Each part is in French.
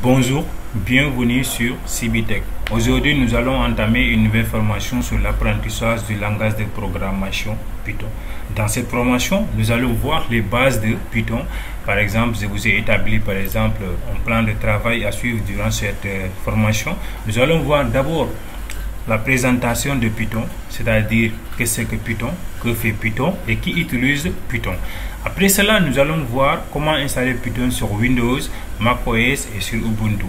Bonjour, bienvenue sur Cibitech. Aujourd'hui, nous allons entamer une nouvelle formation sur l'apprentissage du langage de programmation Python. Dans cette formation, nous allons voir les bases de Python. Par exemple, je vous ai établi un plan de travail à suivre durant cette formation. Nous allons voir d'abord la présentation de Python, c'est-à-dire qu'est-ce que Python, que fait Python et qui utilise Python. Après cela, nous allons voir comment installer Python sur Windows, macOS et sur Ubuntu.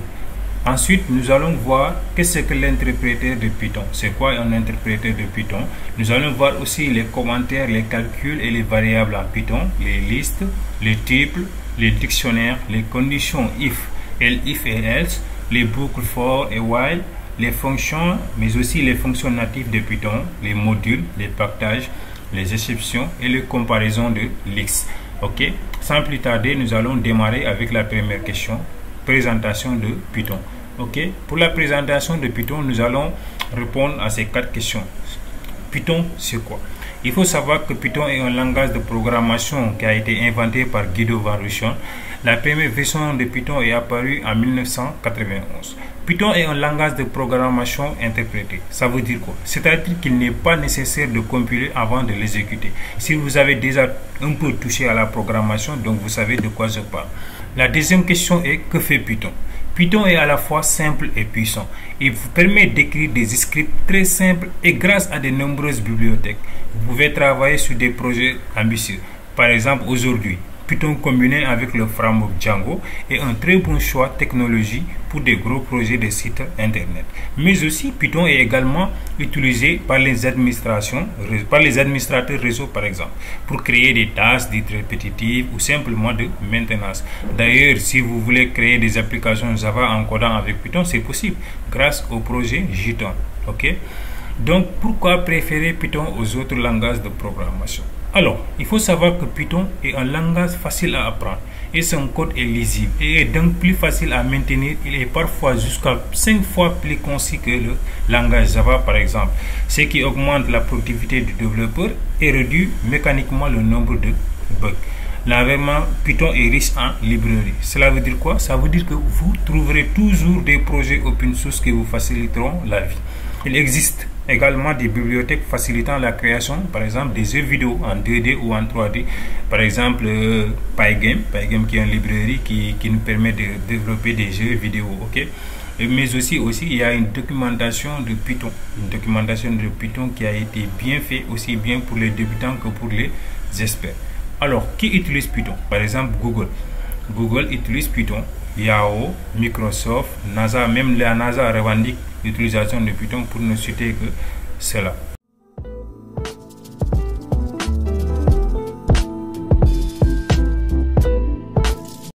Ensuite, nous allons voir qu'est-ce que l'interpréteur de Python. C'est quoi un interpréteur de Python? Nous allons voir aussi les commentaires, les calculs et les variables en Python, les listes, les tuples, les dictionnaires, les conditions if et else, les boucles for et while, les fonctions, mais aussi les fonctions natives de Python, les modules, les packages, les exceptions et les comparaisons de l'X. Ok, sans plus tarder, nous allons démarrer avec la première question, présentation de Python. Ok, pour la présentation de Python, nous allons répondre à ces 4 questions. Python, c'est quoi? Il faut savoir que Python est un langage de programmation qui a été inventé par Guido van Rossum. La première version de Python est apparue en 1991. Python est un langage de programmation interprété. Ça veut dire quoi? C'est-à-dire qu'il n'est pas nécessaire de compiler avant de l'exécuter. Si vous avez déjà un peu touché à la programmation, donc vous savez de quoi je parle. La deuxième question est, que fait Python? Python est à la fois simple et puissant. Il vous permet d'écrire des scripts très simples et grâce à de nombreuses bibliothèques, vous pouvez travailler sur des projets ambitieux. Par exemple, aujourd'hui, Python combiné avec le framework Django est un très bon choix technologie pour des gros projets de sites internet. Mais aussi, Python est également utilisé par les administrateurs réseau par exemple, pour créer des tâches dites répétitives ou simplement de maintenance. D'ailleurs, si vous voulez créer des applications Java en codant avec Python, c'est possible grâce au projet Jython. Ok? Donc, pourquoi préférer Python aux autres langages de programmation? Alors, il faut savoir que Python est un langage facile à apprendre et son code est lisible et est donc plus facile à maintenir. Il est parfois jusqu'à 5 fois plus concis que le langage Java par exemple, ce qui augmente la productivité du développeur et réduit mécaniquement le nombre de bugs. L'environnement Python est riche en librairies. Cela veut dire quoi? Ça veut dire que vous trouverez toujours des projets open source qui vous faciliteront la vie. Il existe également des bibliothèques facilitant la création, par exemple des jeux vidéo en 2D ou en 3D. Par exemple, Pygame qui est une librairie qui nous permet de développer des jeux vidéo. Ok. Mais aussi il y a une documentation de Python qui a été bien fait, aussi bien pour les débutants que pour les experts. Alors, qui utilise Python? Par exemple, Google utilise Python, Yahoo, Microsoft, NASA, même la NASA revendique l'utilisation de Python pour ne citer que cela.